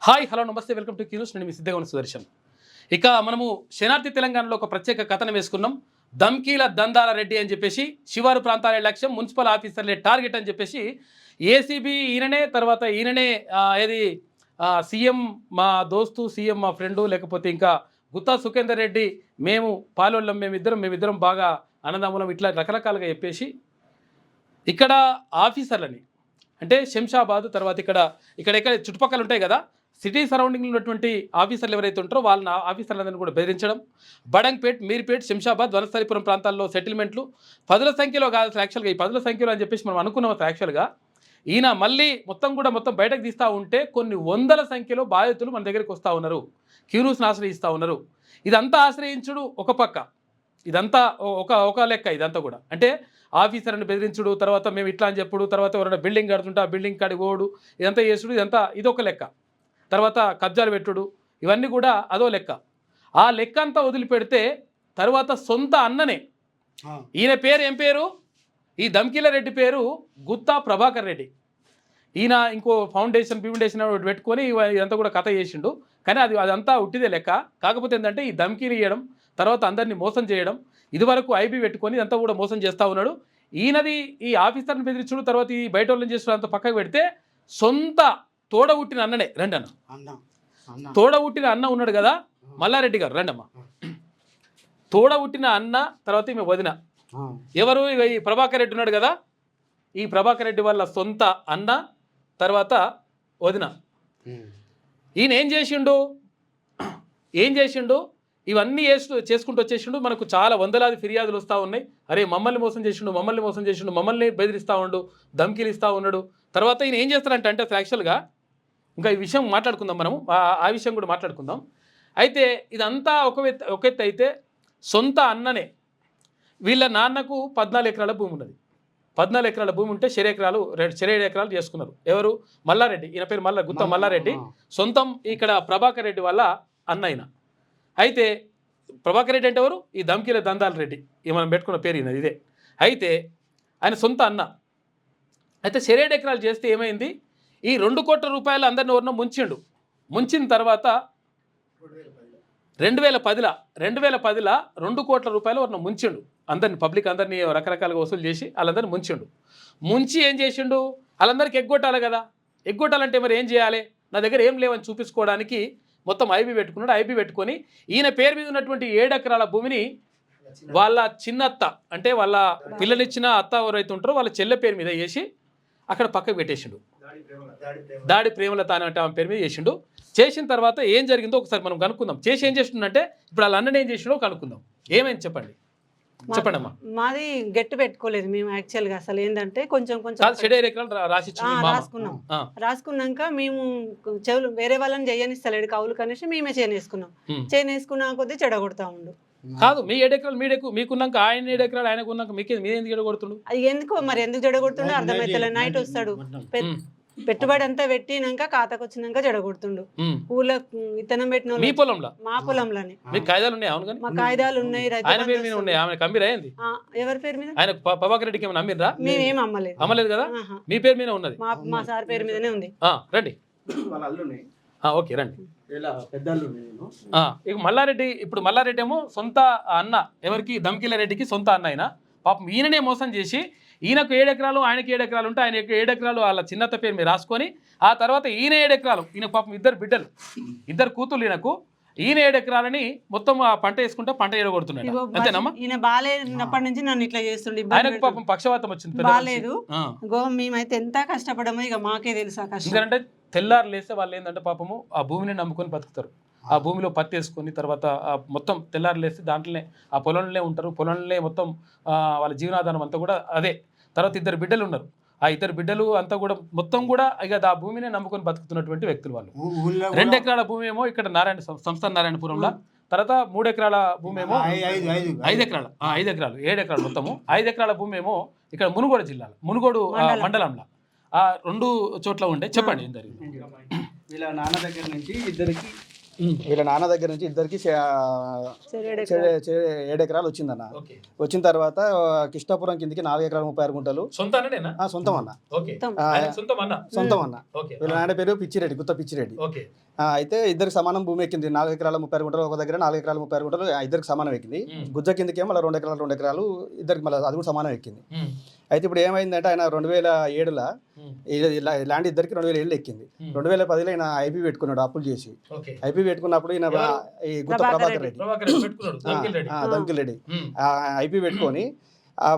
Hi hello నమస్తే welcome to cues. నేను మీ సిద్ధగౌన సుదర్శన్. ఇక మనము శనార్థి తెలంగాణలో ఒక ప్రత్యేక కథనం వేసుకున్నాం. ధమ్కీల దందాల రెడ్డి అని చెప్పేసి శివారు ప్రాంతాల లక్ష్యం, మున్సిపల్ ఆఫీసర్లే టార్గెట్ అని చెప్పేసి ఏసీబీ ఈయననే, తర్వాత ఈయననే ఏది సీఎం మా దోస్తు, సీఎం మా ఫ్రెండు, లేకపోతే ఇంకా గుత్తా సుఖేందర్ రెడ్డి, మేము పాలోళ్ళం, మేమిద్దరం బాగా అన్నదమ్ములం, ఇట్లా రకరకాలుగా చెప్పేసి ఇక్కడ ఆఫీసర్లని అంటే శంషాబాద్, తర్వాత ఇక్కడ చుట్టుపక్కల ఉంటాయి కదా సిటీ సరౌండింగ్లో ఉన్నటువంటి ఆఫీసర్లు ఎవరైతే ఉంటారో వాళ్ళ ఆఫీసర్లందరినీ కూడా బెదిరించడం. బడంగ్పేట్, మీర్పేట్, శంషాబాద్, వనస్థలిపురం ప్రాంతాల్లో సెటిల్మెంట్లు పదుల సంఖ్యలో కాదు యాక్చువల్గా, ఈ పదుల సంఖ్యలో అని చెప్పేసి మనం అనుకున్నాం. యాక్చువల్గా ఈయన మళ్ళీ మొత్తం బయటకు తీస్తూ ఉంటే కొన్ని వందల సంఖ్యలో బాధితులు మన దగ్గరికి వస్తూ ఉన్నారు, క్యూన్యూస్ని ఆశ్రయిస్తూ ఉన్నారు. ఇదంతా ఆశ్రయించుడు ఒక పక్క, ఇదంతా ఒక లెక్క. ఇదంతా కూడా అంటే ఆఫీసర్ని బెదిరించుడు, తర్వాత మేము ఇట్లా అని చెప్పుడు, తర్వాత ఎవరైనా బిల్డింగ్ కడుతుంటే ఆ బిల్డింగ్ కాడికి పోడు, ఇదంతా చేసుడు, ఇదొక లెక్క. తర్వాత కబ్జాలు పెట్టుడు, ఇవన్నీ కూడా అదో లెక్క. ఆ లెక్క అంతా వదిలిపెడితే తర్వాత సొంత అన్ననే, ఈయన పేరు ఏం పేరు, ఈ ధమ్కీల రెడ్డి పేరు గుత్తా ప్రభాకర్ రెడ్డి. ఈయన ఇంకో ఫౌండేషన్ పెట్టుకొని ఇదంతా కూడా కథ చేసిండు. కానీ అదంతా ఉట్టిదే లెక్క. కాకపోతే ఏంటంటే ఈ ధమ్కీలు ఇవ్వడం, తర్వాత అందరినీ మోసం చేయడం, ఇదివరకు ఐబీ పెట్టుకొని ఇదంతా కూడా మోసం చేస్తూ ఉన్నాడు. ఈయనది ఈ ఆఫీసర్ని బెదిరించుడు, తర్వాత ఈ బయట వాళ్ళని చేస్తుడు అంత పక్కకు పెడితే సొంత తోడబుట్టిన అన్ననే. రండి అన్న, తోడబుట్టిన అన్న ఉన్నాడు కదా మల్లారెడ్డి గారు, రండమ్మా. తోడబుట్టిన అన్న, తర్వాత ఈమె వదిన. ఎవరు? ఈ ప్రభాకర్ రెడ్డి ఉన్నాడు కదా, ఈ ప్రభాకర్ రెడ్డి వాళ్ళ సొంత అన్న, తర్వాత వదిన. ఈయన ఏం చేసిండు ఇవన్నీ చేసుకుంటూ వచ్చేసిండు. మనకు చాలా వందలాది ఫిర్యాదులు వస్తూ ఉన్నాయి. అరే మమ్మల్ని మోసం చేసిండు, మమ్మల్ని బెదిరిస్తూ ఉండు, ధమ్కీలు ఇస్తూ ఉన్నాడు. తర్వాత ఈయన ఏం చేస్తారంటే యాక్చువల్గా ఇంకా ఈ విషయం మాట్లాడుకుందాం, మనము ఆ విషయం కూడా మాట్లాడుకుందాం. అయితే ఇదంతా ఒక ఎత్తు అయితే, సొంత అన్ననే వీళ్ళ నాన్నకు 14 ఎకరాల భూమి ఉన్నది. 14 ఎకరాల భూమి ఉంటే 7 ఎకరాలు చేసుకున్నారు. ఎవరు? మల్లారెడ్డి. ఈయన పేరు గుత్తా మల్లారెడ్డి. సొంతం ఇక్కడ ప్రభాకర్ రెడ్డి వాళ్ళ అన్న అయిన. అయితే ప్రభాకర్ రెడ్డి అంటే ఎవరు? ఈ ధమ్కీల దందాల రెడ్డి, మనం పెట్టుకున్న పేరు ఈయన ఇదే. అయితే ఆయన సొంత అన్న. అయితే 7 ఎకరాలు చేస్తే ఏమైంది, ఈ 2 కోట్ల రూపాయలు అందరిని ఎవరినో ముంచిన తర్వాత 2010లో 2 కోట్ల రూపాయలు ఎవరినో ముంచిండు. పబ్లిక్ అందరినీ రకరకాలుగా వసూలు చేసి వాళ్ళందరినీ ముంచి ఏం చేసిండు, వాళ్ళందరికీ ఎగ్గొట్టాలి కదా. ఎగ్గొట్టాలంటే మరి ఏం చేయాలి, నా దగ్గర ఏం లేవని చూపించుకోవడానికి మొత్తం ఐబీ పెట్టుకున్నాడు. ఐబీ పెట్టుకొని ఈయన పేరు మీద ఉన్నటువంటి 7 ఎకరాల భూమిని వాళ్ళ చిన్నత్త, అంటే వాళ్ళ పిల్లనిచ్చిన అత్త ఎవరైతే ఉంటారో వాళ్ళ చెల్లె పేరు మీద వేసి అక్కడ పక్కకు పెట్టేసిండు. దాడి ప్రేమలత అంటే ఆమె పేరు మీద చేసిండు. చేసిన తర్వాత ఏం జరిగిందో ఒకసారి మనం కనుక్కుందాం. ఏం చేసిండంటే ఇప్పుడు వాళ్ళ అన్నని ఏం చేసిండో కనుక్కుందాం. ఏమైంది చెప్పండి అమ్మా. మాది గట్టి పెట్టుకోలేదు మేము యాక్చువల్గా. అసలు ఏంటంటే కొంచెం 7 ఎకరాలు రాసుకున్నాక మేము చెవులు వేరే వాళ్ళని చేయనిస్తలేడు, కౌలు కనేసి మేమే చేయనేసుకున్నా కొద్దీ చెడగొడతా ఉండు. కాదు, మీ 7 ఎకరాలు మీకున్నాక ఆయన 7 ఎకరాలు ఆయనకున్నాక మీది ఎందుకు చెడగొడుతుండు? అది ఎందుకు చెడగొడుతుండో అర్థమైతే. నైట్ వస్తాడు, పెట్టుబడి అంతా పెట్టినాక ఖాతాకు వచ్చినాక చెడగొడుతుండు. ఊళ్ళో విత్తనం పెట్టిన మీ పొలంలో, మా పొలంలోనే. మీకు కాయిదాలు ఉన్నాయి? అవును, మా కాయిదాలు ఉన్నాయి. ఆయన పేరు మీద ఉన్నాయి. ఆమె కమ్మిరా ఏంది? ఎవరి పేరు మీద? ఆయన ప్రభాకర్ రెడ్డికి ఏమైనా అమ్మిరా? మేమేం అమ్మలేదు కదా, మీ పేరు మీద ఉన్నది. మా సార్ పేరు మీదనే ఉంది. రండి, ఓకే రండి. ఇక మల్లారెడ్డి, ఇప్పుడు మల్లారెడ్డి ఏమో సొంత అన్న, ఎవరికి? ధమ్కీల రెడ్డికి సొంత అన్న. ఆయన పాపం ఈయననే మోసం చేసి ఈయనకు 7 ఎకరాలు, ఆయనకి 7 ఎకరాలు ఉంటే ఆయన 7 ఎకరాలు వాళ్ళ చిన్నత పేరు మీద రాసుకొని, ఆ తర్వాత ఈయన 7 ఎకరాలు, ఈయన పాపం 2 బిడ్డలు, 2 కూతుర్లు ఈయనకు, ఈయన 7 ఎకరాలని మొత్తం ఆ పంట వేసుకుంటే పంట ఎడగొడుతున్నాడు. అంతేనమ్మా? ఈయన బాగాలేనప్పటి నుంచి నన్ను ఇట్లా చేస్తుండే. ఆయనకు పాపం పక్షవాతం వచ్చింది, బాగాలేదు. మేమైతే ఎంత కష్టపడమో ఇక మాకే తెలుసా కష్టం. ఎందుకంటే తెల్లారు లేస్తే వాళ్ళు ఏంటంటే పాపము ఆ భూమిని నమ్ముకొని బతుకుతారు. ఆ భూమిలో పత్తి వేసుకొని తర్వాత మొత్తం తెల్లారు లేస్తే దాంట్లోనే ఆ పొలంలోనే ఉంటారు. పొలంలో మొత్తం వాళ్ళ జీవనాధారం అంతా కూడా అదే. తర్వాత 2 బిడ్డలు ఉన్నారు. ఆ 2 బిడ్డలు అంతా కూడా మొత్తం కూడా ఇక ఆ భూమిని నమ్ముకొని బతుకుతున్నటువంటి వ్యక్తులు వాళ్ళు. 2 ఎకరాల భూమి ఏమో ఇక్కడ సంస్థాన నారాయణపురంలో, తర్వాత 3 ఎకరాల భూమి ఏమో 5 ఎకరాలు 7 ఎకరాలు మొత్తము 5 ఎకరాల భూమి ఏమో ఇక్కడ మునుగోడు జిల్లాలో, మునుగోడు మండలంలో 2 చోట్ల ఉండే. చెప్పండి ఏం జరిగింది? వీళ్ళ నాన్న దగ్గర నుంచి ఇద్దరికి వీళ్ళ నాన్న దగ్గర నుంచి ఇద్దరికి 7 ఎకరాలు వచ్చిందన్న. ఓకే వచ్చిన తర్వాత కృష్ణాపురం కిందికి 4 ఎకరాలు 36 గుంటలు సొంత అన్ననేనా? సొంతం అన్న. ఓకే ఆ, ఆయన సొంతం అన్న. సొంతం అన్న. ఓకే వీళ్ళ నాన్న పేరు పిచ్చిరెడ్డి, గుత్త పిచ్చిరెడ్డి. ఓకే అయితే ఇద్దరికి సమానం భూమి ఎక్కింది. 4 ఎకరాల 36 గుంటలు ఒక దగ్గర, 4 ఎకరాల 36 గుంటలు ఇద్దరికి సమానం ఎక్కింది. గుజ్జ కిందకి మళ్ళీ 2 ఎకరాలు 2 ఎకరాలు ఇద్దరికి మళ్ళీ అది కూడా సమానం ఎక్కింది. అయితే ఇప్పుడు ఏమైందంటే ఆయన 2007లో ల్యాండ్ ఇద్దరికి 2007 ఎక్కింది. 2010లో ఆయన ఐపీ పెట్టుకున్నాడు అప్పులు చేసి. ఓకే ఐపీ పెట్టుకున్నప్పుడు ఈయన ఈ గుత్త ప్రభాకర్ రెడ్డి, పెట్టుకున్నాడు దంకిల్ రెడ్డి. దంకిల్ రెడ్డి ఐపీ పెట్టుకొని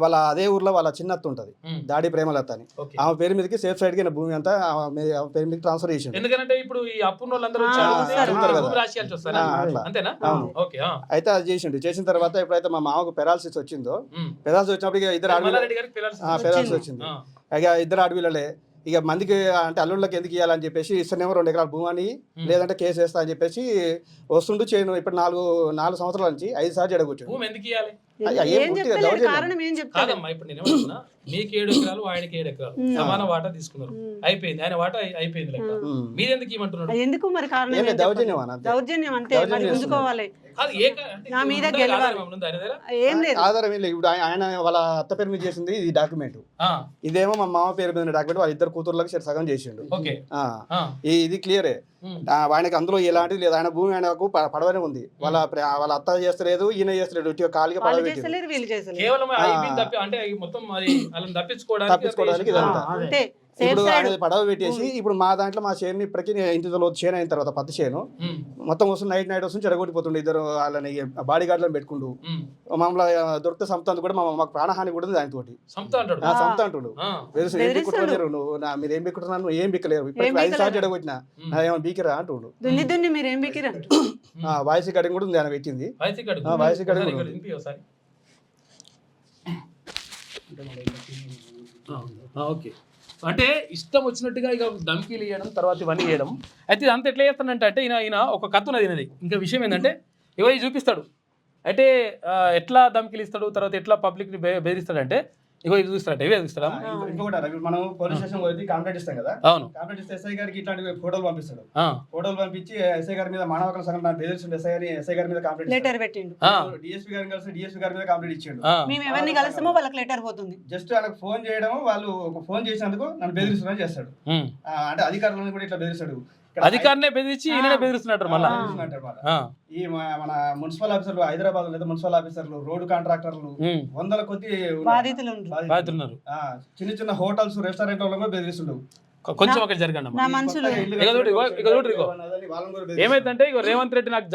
వాళ్ళ అదే ఊర్లో వాళ్ళ చిన్నత్త ఉంటది, దాడి ప్రేమలత అని. ఓకే. ఆమె పేరు మీదకి సేఫ్ సైడ్ కి భూమి అంతా ఆమె పేరు మీద ట్రాన్స్ఫర్ చేసిండు. ఎందుకంటే ఇప్పుడు ఈ అప్పున్న వాళ్ళందరూ చూస్తారు కదా. భూమి రాసియాల్సి వస్తారా? అట్లా. అంతేనా? అవును. ఓకే అయితే అది చేసిండు. చేసిన తర్వాత ఎప్పుడైతే మా మామకు పెరాలసిస్ వచ్చిందో, పెరాలసిస్ వచ్చినప్పుడు ఇక ఇద్దరు ఆడపిల్ల మల్లారెడ్డి గారికి పిల్లలు పెరాలసిస్ వచ్చింది. ఇక ఇద్దరు ఆడపిల్లలే. ఇక మందికి అంటే అల్లుళ్ళకి ఎందుకు ఇవ్వాలని చెప్పేసి ఇస్తేనేమో 2 ఎకరాల భూమి అని, లేదంటే కేసు వేస్తా అని చెప్పేసి వస్తుండు చేయను. ఇప్పుడు 4 సంవత్సరాల నుంచి 5 సార్లు జడగొచ్చాడు. భూమి ఎందుకు ఇవ్వాలి? ఏం చెప్తలేరు, కారణం ఏం చెప్తారు? కాదమ్మా, ఇప్పుడు నేను ఏమంటున్నా, మీకు 7 ఎకరాలు ఆయనకి 7 ఎకరాలు సమాన వాటా తీసుకున్నారు, అయిపోయింది. ఆయన వాటా అయిపోయింది లెక్క. మీరెందుకు ఇవ్వమంటున్నాడు? ఎందుకు మరి కారణం ఏం దౌర్జన్యం చెప్పండి. దౌర్జన్యం అంతే, మరి ఉంచుకోవాలి. అది ఏ నా మీద గెలవాలి. ఏం లేదు, ఆధారం ఏం లేదు. ఇప్పుడు ఆయన వాళ్ళ అత్త పేరు మీద చేసింది ఈ డాక్యుమెంట్, ఇదేమో మా మామ పేరు మీద డాక్యుమెంట్. వాళ్ళ ఇద్దరు కూతుర్లకు సగం చేసిండు. ఓకే ఇది క్లియరే. ఆయనకి అందులో ఎలాంటిది లేదు. ఆయన భూమి ఆయనకు పడవనే ఉంది. వాళ్ళ అత్త చేస్తలేదు, ఈయన చేస్తలేడు. ఖాళీగా పడవ వాళ్ళు పెట్టిండు. చేస్తలేరు, వీళ్ళు చేస్తలేరు. కేవలం అయిపోయింది అంటే మొత్తం మరి వాళ్ళని తప్పించుకోవడానికి ఇదంతా. అంతే. ఇప్పుడు ఆయన పడవ పెట్టేసి ఇప్పుడు మా దాంట్లో మా చేను ఇప్పటికీ ఇంటిలో చేను అయిన తర్వాత పత్తి చేను మొత్తం వస్తుంది. నైట్ వస్తుంది చెడగొట్టిపోతుండే. ఇద్దరు వాళ్ళని బాడీ గార్డులను పెట్టుకుంటూ మమ్మల్ని దొరికితే సంత కూడా మాకు ప్రాణహాని కూడా ఉంది దానితోటి. సంత అంటుండు. ఏం బిక్కుంటున్నారు నువ్వు, మీరు ఏం బిక్కుంటున్నారు, నువ్వు ఏం బిక్కలేరు. ఇప్పటికి 5 సార్లు చెడగొట్టినా ఏమో బీకిరా అంటుండు. దున్ని మీరు ఏం బిక్కిరా? వాయిస్ కటింగ్ కూడా ఉంది ఆయన పెట్టింది. Voice cutting okay. అంటే ఇష్టం వచ్చినట్టుగా ఇక ధమ్కీలు ఇవ్వడం, తర్వాత ఇవన్నీ చేయడం. అయితే ఇదంతా ఎట్లా చేస్తానంటే అంటే ఈయన ఒక కథ ఉన్నది ఈయనది. ఇంకా విషయం ఏంటంటే ఇవన్నీ చూపిస్తాడు. అయితే ఎట్లా ధమ్కీలు ఇస్తాడు, తర్వాత ఎట్లా పబ్లిక్ని బెదిరిస్తాడంటే ఇగో ఇది చూస్తాడు. ఇవే చూస్తాడా? ఇంకొకటి మనం పోలీస్ స్టేషన్ పోయి కంప్లైంట్ ఇస్తాం కదా. అవును. కంప్లైంట్ ఇస్తే ఎస్ఐ గారికి ఇట్లాంటి ఫోటోలు పంపిస్తాడు. ఫోటోలు పంపించి ఎస్ఐ గారి మీద మానవ హక్కుల సంఘటన బెదిరిస్తుంది ఎస్ఐ గారి మీద కంప్లైంట్ లెటర్ పెట్టిండు. డిఎస్పీ గారిని కలిసి డిఎస్పీ గారి మీద కంప్లైంట్ ఇచ్చాడు. మేము ఎవరిని కలిసామో వాళ్ళకి లెటర్ పోతుంది. జస్ట్ ఆయనకు ఫోన్ చేయడం, వాళ్ళు ఫోన్ చేసినందుకు నన్ను బెదిరిస్తున్నారని చేస్తాడు. అంటే అధికారులను కూడా ఇట్లా బెదిరిస్తాడు. అధికారులే బెదిరించి ఈయన బెదిరిస్తున్నట్టు మళ్ళీ. ఈ మన మున్సిపల్ ఆఫీసర్లు, హైదరాబాద్ లేదా మున్సిపల్ ఆఫీసర్లు, రోడ్డు కాంట్రాక్టర్లు 100 కొద్ది బాధితులు బాధితున్నారు. చిన్న చిన్న హోటల్స్, రెస్టారెంట్ కూడా బెదిరిస్తుండవు. కొంచెం ఒకటి జరగండి. ఏమైందంటే ఇగో రేవంత్ రెడ్డి నాకు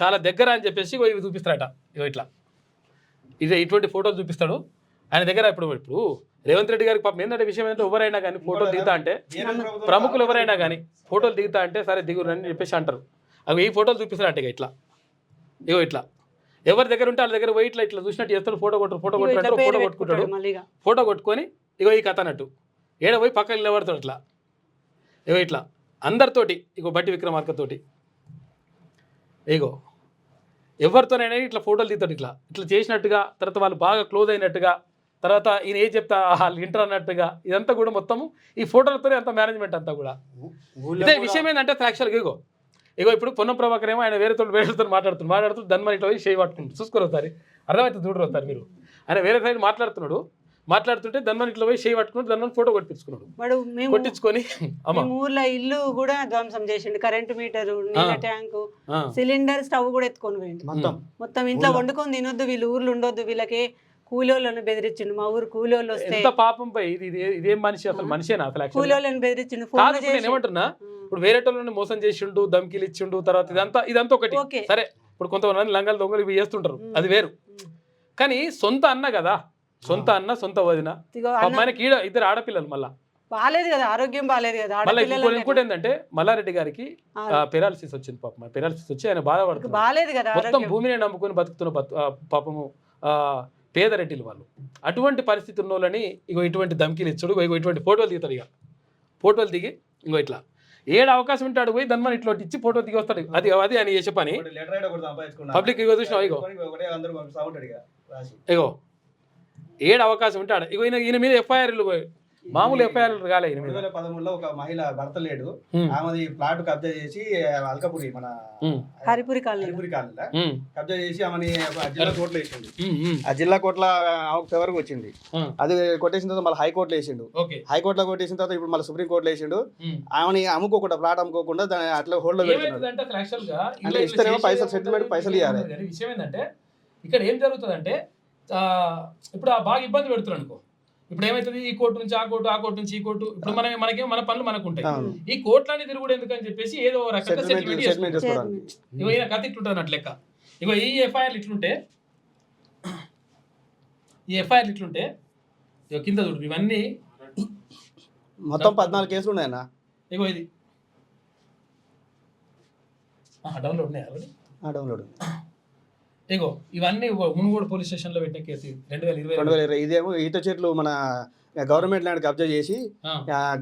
చాలా దగ్గర అని చెప్పేసి ఇవి చూపిస్తారట. ఇగో ఇట్లా ఇటువంటి ఫోటోలు చూపిస్తాడు ఆయన దగ్గర. ఇప్పుడు రేవంత్ రెడ్డి గారికి పాపం ఏంటంటే విషయం ఏంటంటే ఎవరైనా కానీ ఫోటోలు దిగుతా అంటే, ప్రముఖులు ఎవరైనా కానీ ఫోటోలు దిగుతా అంటే సరే దిగురు అని చెప్పేసి అంటారు. అవి ఈ ఫోటోలు చూపిస్తారంట. ఇక ఇట్లా ఇగో ఇట్లా ఎవరి దగ్గర ఉంటే వాళ్ళ దగ్గర పోయి ఇట్లా ఇట్లా చూసినట్టు చేస్తాడు. ఫోటో కొట్టుకుంటాడు. ఫోటో కొట్టుకుంటాడు. ఫోటో కొట్టుకొని ఇగో ఈ కథ అన్నట్టు ఏడ పోయి పక్కన నిలబడతాడు. ఇట్లా ఇగో ఇట్లా అందరితోటి, ఇగో బట్టి విక్రమార్కతోటి, ఇగో ఎవరితోనైనా ఇట్లా ఫోటోలు దిగుతాడు. ఇట్లా ఇట్లా చేసినట్టుగా, తర్వాత వాళ్ళు బాగా క్లోజ్ అయినట్టుగా, తర్వాత ఈయన ఏం చెప్తా వాళ్ళు ఇంటర్ అన్నట్టుగా, ఇదంతా కూడా మొత్తము ఈ ఫోటోలతోనే అంత మేనేజ్మెంట్ అంతా కూడా. ఇదే విషయం ఏంటంటే యాక్చువల్గా ఇగో ఇప్పుడు పొన్నం ప్రభాకర్ ఏమో ఆయన వేరేతో మాట్లాడుతూ ధన్మని ఇట్లా చేయి పట్టుకుంటు చూసుకొని వస్తారు. అర్థమైతే చూడరు వస్తారు మీరు. ఆయన వేరే సైడ్ మాట్లాడుతుంటే ధన్మని ఇట్లా పోయి చేయి పట్టుకుంటూ ధన్మని ఫోటో కొట్టించుకున్నాడు. కొట్టించుకొని ఊర్లో ఇల్లు కూడా ధ్వంసం చేసిండు. కరెంటు మీటరు, నీళ్ళ ట్యాంకు, సిలిండర్, స్టవ్ కూడా ఎత్తుకొని పోయింది. మొత్తం ఇంట్లో వండుకొని తినొద్దు, వీళ్ళు ఊర్లు ఉండొద్దు, వీళ్ళకి కూలోళ్ళని బెదిరించిండు. మా ఊరు కూలోళ్ళు వస్తే పాపం పై ఇదేం మనిషి, అసలు మనిషేనా అసలు? కూలోళ్ళని బెదిరించిండు. నేను ఏమంటున్నా, ఇప్పుడు వేరే వాళ్ళని మోసం చేసిండు, ధమ్కీలు ఇచ్చిండు, తర్వాత ఇదంతా ఒకటి. సరే ఇప్పుడు కొంతమంది లంగాలు దొంగలు ఇవి చేస్తుంటారు, అది వేరు. కానీ సొంత అన్న కదా, సొంత అన్న సొంత వదిన, అమ్మాయికి ఇద్దరు ఆడపిల్లలు. మళ్ళా బాలేదు కదా, ఆరోగ్యం బాలేదు కదా. మళ్ళీ ఇంకోటి ఏంటంటే మల్లారెడ్డి గారికి పెరాలసిస్ వచ్చింది. పాపం పెరాలసిస్ వచ్చి ఆయన బాధపడుతుంది. బాలేదు కదా, మొత్తం భూమిని నమ్ముకొని బతుకుతున్న పాపము పేదరెడ్డిలు వాళ్ళు. అటువంటి పరిస్థితి ఉన్న వాళ్ళని ఇగో ఇటువంటి ధమ్కీలు ఇచ్చాడు. ఇగో ఇటువంటి ఫోటోలు దిగుతాడు. ఇక ఫోటోలు దిగి ఇంకో ఇట్లా ఏడు అవకాశం ఉంటాడు పోయి దాన్ని ఇట్లా ఇచ్చి ఫోటో దిగి వస్తాడు. అది అని చేసే పని పబ్లిక్. ఇగో చూసినావు, ఇగో 7 అవకాశం ఉంటాడు. ఇగో ఈయన మీద ఎఫ్ఐఆర్లు మామూలు ఎఫ్ఐఆర్ కాలే ఈయన మీద. 2013లో ఒక మహిళ భర్త లేడు, ఉమ్, ఆమెది ప్లాట్ కబ్జా చేసి అల్కపురి మన ఉమ్, హరిపురి కాలనీ హరిపురి కాలనీలో ఉమ్, కబ్జా చేసి ఆమెని ఒక జిల్లా కోర్టులో వేసిండు. ఉమ్, ఉమ్, ఆ జిల్లా కోర్టులో ఆమెకు ఫేవర్గా వచ్చింది. ఆ, అది కొట్టేసిన తర్వాత మళ్ళీ హైకోర్టులో వేసిండు. ఓకే. హైకోర్టులో కొట్టేసిన తర్వాత ఇప్పుడు మళ్ళీ సుప్రీం కోర్టులో వేసిండు. ఉమ్. ఆమెని అమ్ముకోకుండా ప్లాట్ అమ్ముకోకుండా దాన్ని అట్లా హోల్డ్ లో పెడుతున్నాడు. ఏమైతుందంటే అసలు యాక్చువల్ గా అంటే ఇందులో ఇస్తేనేమో చేసేది పైసలు ఏముంటది? సెటిల్మెంట్ పైసలు ఇవ్వాలి. కానీ విషయం ఏంటంటే ఇక్కడ ఏం జరుగుతుందంటే ఇప్పుడు ఆ బాగా ఇబ్బంది పెడుతున్నారు అనుకో. ఇప్పుడు ఏమైతుంది, ఈ కోర్టు నుంచి ఆ కోర్టు, ఆ కోర్టు నుంచి ఈ కోర్టు, ఇప్పుడు మనకేమో మన పనులు మనకు ఉంటాయి. అవును. ఈ కోర్టులన్నీ తిరుగుడు ఎందుకని చెప్పేసి ఏదో ఒక రకంగా సెటిల్మెంట్ సెటిల్మెంట్ చేసుకోవడానికి. ఇగో ఈయన కథ ఇట్లుంటుంది అట్ల లెక్క. ఇగో ఈ ఎఫ్ఐఆర్లు ఇట్లుంటే ఇగో కింద చూడు ఇవన్నీ మొత్తం 14 కేసులు ఉన్నాయన్న. ఇగో ఇది డౌన్లోడ్ ఉన్నాయి ఆల్రెడీ. డౌన్లోడ్ ఇగో ఇవన్నీ మునుగోడు పోలీస్ స్టేషన్ లో పెట్టిన కేసు 2020. 2020 ఇదేమో ఈత చెట్లు మన గవర్నమెంట్ ల్యాండ్ కబ్జా చేసి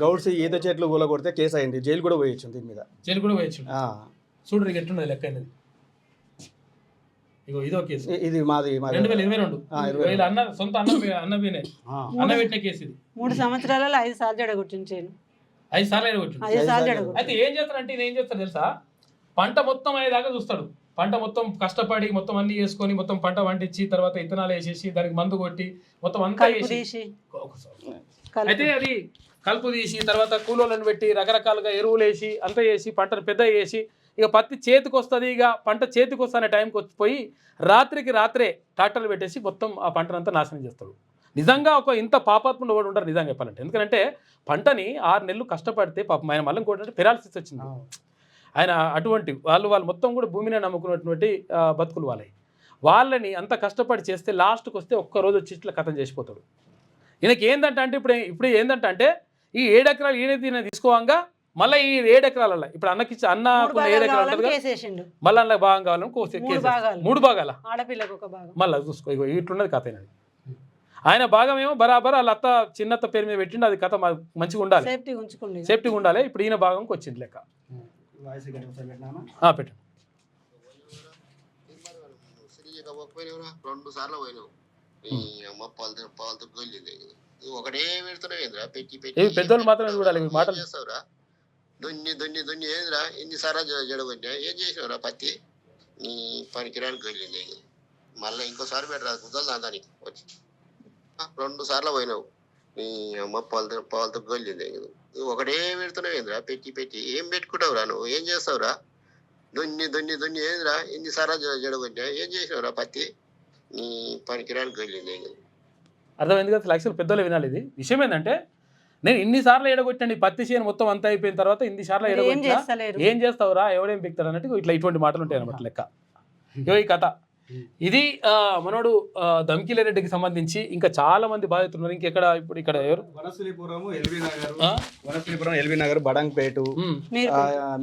గౌడ్స్ ఈత చెట్లు కూలగొడితే కేసు అయింది. జైలు కూడా పోయొచ్చు దీని మీద. జైలు కూడా పోయొచ్చు. చూడరు ఎట్లున్నది లెక్క అనేది. ఇగో ఇదో కేసు ఇది మాది 2022 అన్న సొంత అన్న పెట్టిన కేసు ఇది. 3 సంవత్సరాలలో 5 సార్లు జడగొట్టించాను. 5 సార్లు ఎడగొట్టిండు. 5 సార్లు జడగొట్టించాను. అయితే ఏం చేస్తారంటే ఈయన ఏం చేస్తారు తెలుసా, పంట మొత్తం అయ్యేదాకా చూస్తాడు. పంట మొత్తం కష్టపడి మొత్తం అన్ని చేసుకొని మొత్తం పంట వంటించి తర్వాత ఇత్తనాలు వేసేసి దానికి మందు కొట్టి మొత్తం అంతా వేసి అయితే అది కలుపు తీసి తర్వాత కూలోళ్ళని పెట్టి రకరకాలుగా ఎరువులు వేసి అంతా వేసి పంటను పెద్ద చేసి ఇక పత్తి చేతికి వస్తుంది, ఇక పంట చేతికి వస్తున్న టైంకి వచ్చిపోయి రాత్రికి రాత్రే ట్రాక్టర్లు పెట్టేసి మొత్తం ఆ పంటనంతా నాశనం చేస్తాడు. నిజంగా ఒక ఇంత పాపాత్ముడు కూడా ఉంటారు నిజంగా చెప్పాలంటే. ఎందుకంటే పంటని 6 నెలలు కష్టపడితే పాపం ఆయన మళ్ళీ ఇంకోటి పెరాలసిస్ వచ్చింది ఆయన. అటువంటి వాళ్ళు మొత్తం కూడా భూమిని నమ్ముకున్నటువంటి బతుకులు వాళ్ళని అంత కష్టపడి చేస్తే లాస్ట్కి వస్తే ఒక్కరోజు వచ్చి ఇట్లా కథం చేసిపోతాడు. ఈయనకి ఏంటంటే ఇప్పుడు ఏంటంటే ఈ 7 ఎకరాలు ఈయన తీసుకోవంగా మళ్ళీ ఈ 7 ఎకరాల ఇప్పుడు అన్నకి అన్నకు 7 ఎకరాలు మళ్ళీ అందులో భాగం కావాలని 3 భాగాల ఆడపిల్లకు ఒక భాగం మళ్ళీ చూసుకో. ఇగో ఇట్లున్నది కథ అయినది. ఆయన భాగం ఏమో బరాబర్ వాళ్ళ అత్త చిన్నత్త పేరు మీద పెట్టిండు. అది కథ మంచిగా ఉండాలి, సేఫ్టీగా ఉండాలి. ఇప్పుడు ఈయన భాగంకి వచ్చింది లెక్క. పెట్టండి. 2 సార్లు పోయినావు. ఒకటే పెడుతున్నావు పెట్టి పెద్దోళ్ళు మాత్రం చూడాలి మాటలు చేస్తావురా. దున్ని ఏందిరా ఎన్నిసార్లు జడగొట్టా, ఏం చేసినవురా పత్తి నీ పనికిరానికి వెళ్ళింది. మళ్ళీ ఇంకోసారి పెట్టరాదు కుదరదు దానికి వచ్చి 2 సార్లు పోయినావు. నీ అమ్మ పాలతో గొల్లింది. ఒకటే పెడుతున్నావు ఏందిరా పెట్టి ఏం పెట్టుకుంటావురా, నువ్వు ఏం చేస్తావురా. దున్ని ఏందిరా ఎన్నిసార్లు జడగొట్టా, ఏం చేసినవురా పత్తి నీ పనికిరానికి వెళ్ళింది. అర్థమైంది కదా. యాక్చువల్ పెద్దోళ్ళు వినాలి. ఇది విషయం ఏంటంటే నేను ఇన్నిసార్లు ఎడగొట్టండి పత్తి చేను మొత్తం అంతా అయిపోయిన తర్వాత ఇన్నిసార్లు ఎడగొట్టా ఏం చేస్తావురా, ఎవడేం పిక్తారు అన్నట్టు ఇటువంటి మాటలు ఉంటాయి అన్నమాట లెక్క. ఈ కథ ఇది మనోడు దమ్కిలేరెడ్డికి సంబంధించి ఇంకా చాలా మంది బాధితున్నారు. ఇంకెక్కడ ఇప్పుడు ఇక్కడ ఎవరు వనశ్రీపురం ఎల్బీ నగర్ బడంగ్పేట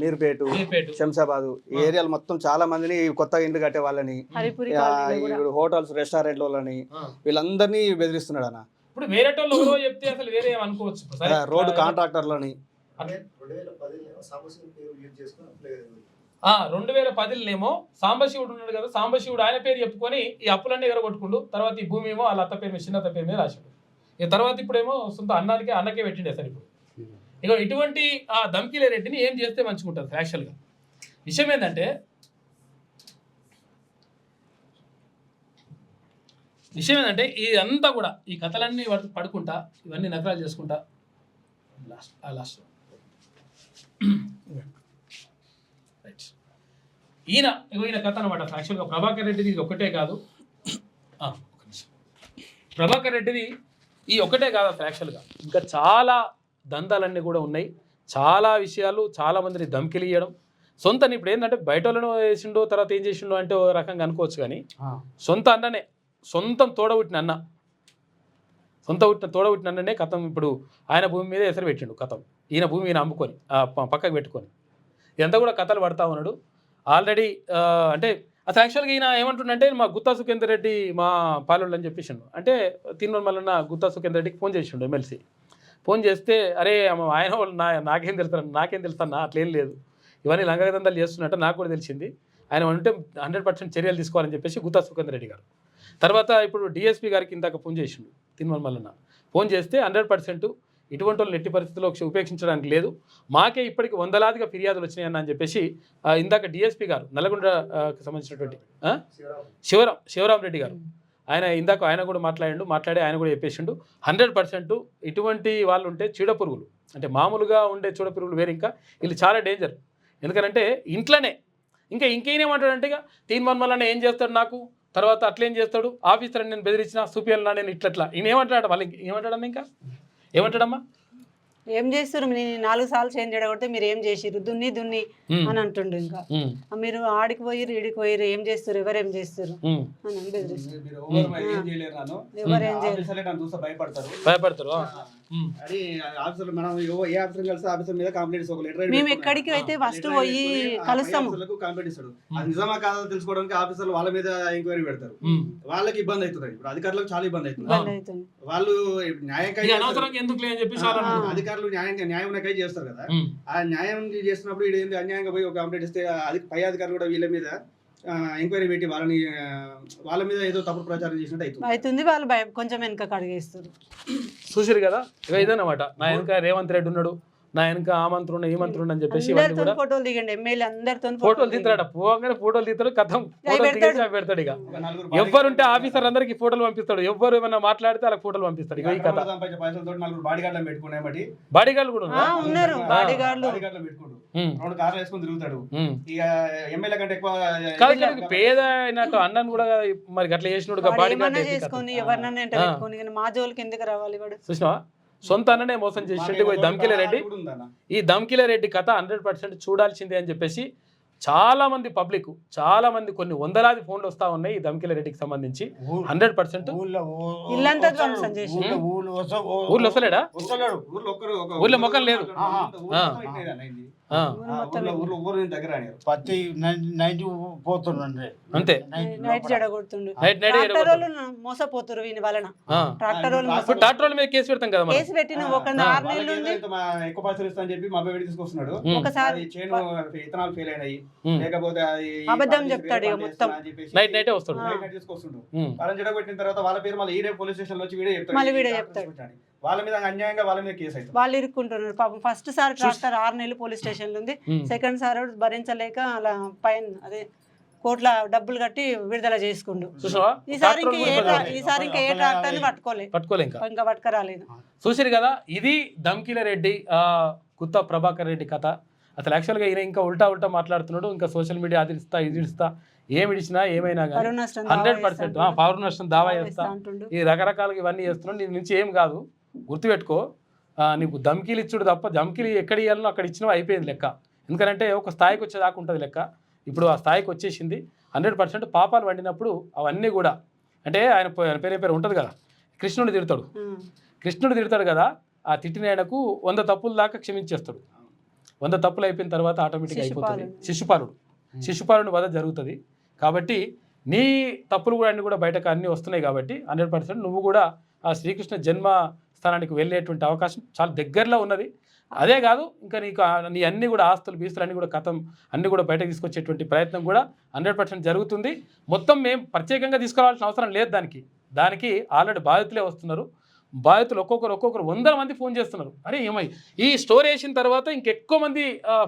మీర్పేట శంషాబాద్ ఈ ఏరియాలు మొత్తం చాలా మందిని కొత్తగా ఇండ్లు కట్టే వాళ్ళని హోటల్స్ రెస్టారెంట్ వాళ్ళని వీళ్ళందరినీ బెదిరిస్తున్నాడు అన్న. ఇప్పుడు వేరే వాళ్ళు చెప్తే అసలు వేరే అనుకోవచ్చు. రోడ్డు కాంట్రాక్టర్లని 2010 సాంబశివుడు ఉన్నాడు కదా, సాంబశివుడు ఆయన పేరు చెప్పుకొని ఈ అప్పులన్నీ ఎగరగొట్టుకుండు. తర్వాత ఈ భూమి ఏమో వాళ్ళ అత్త పేరు మీద చిన్నత్త పేరు మీద రాశాడు. ఇక తర్వాత ఇప్పుడేమో సొంత అన్నకే పెట్టిండే సార్. ఇప్పుడు ఇక ఇటువంటి ఆ దమ్కిలేరెడ్డిని ఏం చేస్తే మంచిగుంటుంది యాక్చువల్గా. విషయం ఏంటంటే ఇదంతా కూడా ఈ కథలన్నీ పడుకుంటా ఇవన్నీ నకరాలు చేసుకుంటా లాస్ట్ రైట్ ఈయన కథ అనమాట. యాక్చువల్గా ప్రభాకర్ రెడ్డిది ఇది ఒకటే కాదు, ప్రభాకర్ రెడ్డిది ఈ ఒకటే కాదు అసలు. యాక్చువల్గా ఇంకా చాలా దందాలన్నీ కూడా ఉన్నాయి. చాలా విషయాలు చాలా మందిని ధమ్కిలు ఇవ్వడం సొంతని. ఇప్పుడు ఏంటంటే బయట వాళ్ళను వేసిండో తర్వాత ఏం చేసిండో అంటే ఓ రకంగా అనుకోవచ్చు, కానీ సొంత అన్ననే సొంతం తోడబుట్టిన అన్ననే కథం. ఇప్పుడు ఆయన భూమి మీద ఎసరు పెట్టిండు కథం. ఈయన భూమి ఈయన అమ్ముకొని పక్కకు పెట్టుకొని ఇదంతా కూడా కథలు పడతా ఉన్నాడు ఆల్రెడీ. అంటే అసలు యాక్చువల్గా ఈయన ఏమంటుండంటే మా గుత్తా సుఖేందర్ రెడ్డి మా పాలెళ్ళు అని చెప్పేసిండు. అంటే తిన్నోడు మళ్ళీ గుత్తా సుఖేందర్ రెడ్డికి ఫోన్ చేసిండు ఎమ్మెల్సీ. ఫోన్ చేస్తే అరే ఆయన వాళ్ళు నాకేం తెలుస్తాను అట్లేం లేదు, ఇవన్నీ లంగదందాలు చేస్తున్నట్టు నాకు కూడా తెలిసింది, ఆయన అంటే 100% చర్యలు తీసుకోవాలని చెప్పేసి గుత్తా సుఖేందర్ రెడ్డి గారు. తర్వాత ఇప్పుడు డిఎస్పీ గారికి ఇందాక ఫోన్ చేసిండు తిరుమల మల్లన్న. ఫోన్ చేస్తే 100% ఇటువంటి వాళ్ళు ఎట్టి పరిస్థితుల్లో ఉపేక్షించడానికి లేదు. మాకే ఇప్పటికి వందలాదిగా ఫిర్యాదులు వచ్చినాయని అని చెప్పేసి ఇందాక డిఎస్పీ గారు నల్గొండకి సంబంధించినటువంటి శివరాం రెడ్డి గారు ఆయన కూడా మాట్లాడి ఆయన కూడా చెప్పేసిండు 100% ఇటువంటి వాళ్ళు ఉంటే చీడపురుగులు, అంటే మామూలుగా ఉండే చీడపురుగులు వేరు, ఇంకా వీళ్ళు చాలా డేంజర్. ఎందుకంటే ఇంట్లోనే ఇంకేనేమంటాడంటే ఇక తీన్ మళ్ళీ ఏం చేస్తాడు నాకు, తర్వాత అట్లేం చేస్తాడు, ఆఫీసర్ నేను బెదిరించిన సూపియల్నా నేను ఇట్లా ఈయన ఏమంటాడు, వాళ్ళు ఏమంటాడమ్మా, ఇంకా ఏమంటాడమ్మా, ఏం చేస్తారు నేను 4 సార్లు చేంజ్ చేయడగొడితే మీరు ఏం చేసిర్రు దున్ని అని అంటుండు. ఇంకా మీరు ఆడికి పోయిర్రు ఈడికి పోయిర్రు ఏం చేస్తారు ఎవరేం చేస్తారు అని బెదిరిస్తారు. భయపడతారు. అది ఆఫీసర్ మనం ఏ ఆఫీసర్ కలిసి ఆఫీసర్ మీద కంప్లైంట్స్ ఒక లెటర్ మేము ఎక్కడికి అయితే ఫస్ట్ పోయి కలుస్తాము. కంప్లైంట్ ఇస్తాడు, అది నిజమా కాదా తెలుసుకోవడానికి ఆఫీసర్లు వాళ్ళ మీద ఎంక్వైరీ పెడతారు. వాళ్ళకి ఇబ్బంది అవుతుంది, ఇప్పుడు అధికారులకు చాలా ఇబ్బంది అవుతుంది. వాళ్ళు అధికారులు న్యాయం చేస్తారు కదా, ఆ న్యాయం చేస్తున్నప్పుడు ఇది అన్యాయంగా పోయి ఒక కంప్లైంట్ ఇస్తే అది పై అధికారులు కూడా వీళ్ళ మీద ఎంక్వైరీ పెట్టి వాళ్ళ మీద ఏదో తప్పుడు ప్రచారం చేసినట్టు అవుతుంది. వాళ్ళు కొంచెం వెనక కడిగేస్తారు. చూసారు కదా, ఇక ఇదన్నమాట. నా వెనక రేవంత్ రెడ్డి ఉన్నాడు, నా వెనక ఆ మంత్రుడు ఈ మంత్రుడు అని చెప్పేసి ఫోటోలు దిగండి, ఎమ్మెల్యే అందరితో ఫోటోలు తీస్తాడు. పోగానే ఫోటోలు తీస్తాడు, కథం పెడతాడు. ఇక ఎవరుంటే ఆఫీసర్ అందరికి ఫోటోలు పంపిస్తాడు, ఎవరు ఏమైనా మాట్లాడితే వాళ్ళకి ఫోటోలు పంపిస్తాడు. ఇక ఈ కథ బాడీగార్డులు కూడా ఉన్నారు, బాడీగార్డులు రెండు కార్లు వేసుకొని తిరుగుతాడు. ఇక ఎమ్మెల్యే కంటే ఎక్కువ కాదు, పేద అయినట్టు అన్నను కూడా మరి అట్లా చేసినోడు చేసుకొని ఎవరినన్నా ఎంట పెట్టుకొని మా జోలికి ఎందుకు రావాలి వాడు. చూసినావా, సొంత అన్ననే మోసం చేసినట్టు దమ్కిల రెడ్డి. ఈ దమ్కిల రెడ్డి కథ 100% చూడాల్సిందే అని చెప్పేసి చాలా మంది పబ్లిక్, చాలా మంది కొన్ని వందలాది ఫోన్లు వస్తా ఉన్నాయి ఈ దమ్కిల రెడ్డికి సంబంధించి. 100% ఊర్లో వస్తలేడా, ఊర్లో మొక్కం లేదు. అంతే, మోసపోతురు వీని వలన. ట్రాక్టర్ మీద కేసు పెడతాం కదా, కేసు పెట్టిన ఒక 6 నెలలు ఎక్కువ పైసలు ఇస్తా అని చెప్పి మా బయట తీసుకొస్తున్నాడు. ఒకసారి ఇతనాలు ఫెయిల్ అయినాయి, లేకపోతే అబద్ధం చెప్తాడు, మొత్తం నైట్ వస్తాడు. తీసుకొస్తుండు. వాళ్ళని చెడగొట్టిన తర్వాత వాళ్ళ పేరు మళ్ళీ ఈడే పోలీస్ స్టేషన్ లో వచ్చి వీడే చెప్తాడు. వాళ్ళ మీద అన్యాయంగా వాళ్ళ మీద కేసు అవుతుంది. వాళ్ళు ఇరుక్కుంటున్నారు పాపం. ఫస్ట్ సార్ ట్రాక్టర్ 6 నెలలు పోలీస్ స్టేషన్ లో ఉంది, సెకండ్ సార్ భరించలేక అలా పైన అదే కోట్ల డబ్బులు కట్టి విడుదల చేసుకుండు. ఈసారి ఇంకా ఏ ట్రాక్టర్ పట్టుకోలే ఇంకా పట్టుకరాలేదు. చూసారు కదా, ఇది దమ్కిల రెడ్డి కుత్త ప్రభాకర్ రెడ్డి కథ. అసలు యాక్చువల్గా ఈయన ఇంకా ఉల్టా మాట్లాడుతున్నాడు, ఇంకా సోషల్ మీడియా అది ఇస్తా ఇది ఇస్తా, ఏమి ఇచ్చినా ఏమైనా కానీ 100% పౌర నష్టం దావా చేస్తా, ఈ రకరకాలుగా ఇవన్నీ చేస్తున్నాడు. నీ నుంచి ఏం కాదు, గుర్తుపెట్టుకో, నీకు దమ్కీలు ఇచ్చుడు తప్ప దమ్కీలు ఎక్కడ ఇవ్వాలనో అక్కడ ఇచ్చినవి అయిపోయింది లెక్క. ఎందుకంటే ఒక స్థాయికి వచ్చేదాకా ఉంటుంది లెక్క. ఇప్పుడు ఆ స్థాయికి వచ్చేసింది. 100% పాపాలు వండినప్పుడు అవన్నీ కూడా, అంటే ఆయన పేరు ఉంటుంది కదా, కృష్ణుడు తిడతాడు కదా, ఆ తిట్టిన ఆయనకు 100 తప్పుల దాకా క్షమించేస్తాడు. 100 తప్పులు అయిపోయిన తర్వాత ఆటోమేటిక్గా అయిపోతుంది. శిశుపాలుని వధ జరుగుతుంది. కాబట్టి నీ తప్పులు కూడా అన్నీ కూడా బయటకు అన్నీ వస్తున్నాయి. కాబట్టి 100% నువ్వు కూడా ఆ శ్రీకృష్ణ జన్మ స్థానానికి వెళ్ళేటువంటి అవకాశం చాలా దగ్గరలో ఉన్నది. అదే కాదు, ఇంకా నీ అన్ని కూడా ఆస్తులు బీస్తులు అన్నీ కూడా కథం అన్నీ కూడా బయటకు తీసుకొచ్చేటువంటి ప్రయత్నం కూడా 100% జరుగుతుంది. మొత్తం మేము ప్రత్యేకంగా తీసుకురావాల్సిన అవసరం లేదు. దానికి ఆల్రెడీ బాధితులే వస్తున్నారు. బాధితులు ఒక్కొక్కరు 100 మంది ఫోన్ చేస్తున్నారు. అరే ఏమై ఈ స్టోరీ వేసిన తర్వాత ఇంకెక్కువ మంది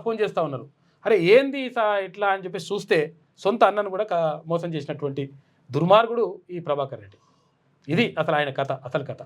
ఫోన్ చేస్తూ ఉన్నారు. అరే ఏంది ఇట్లా అని చెప్పేసి చూస్తే సొంత అన్నను కూడా మోసం చేసినటువంటి దుర్మార్గుడు ఈ ప్రభాకర్ రెడ్డి. ఇది అసలు ఆయన కథ, అసలు కథ.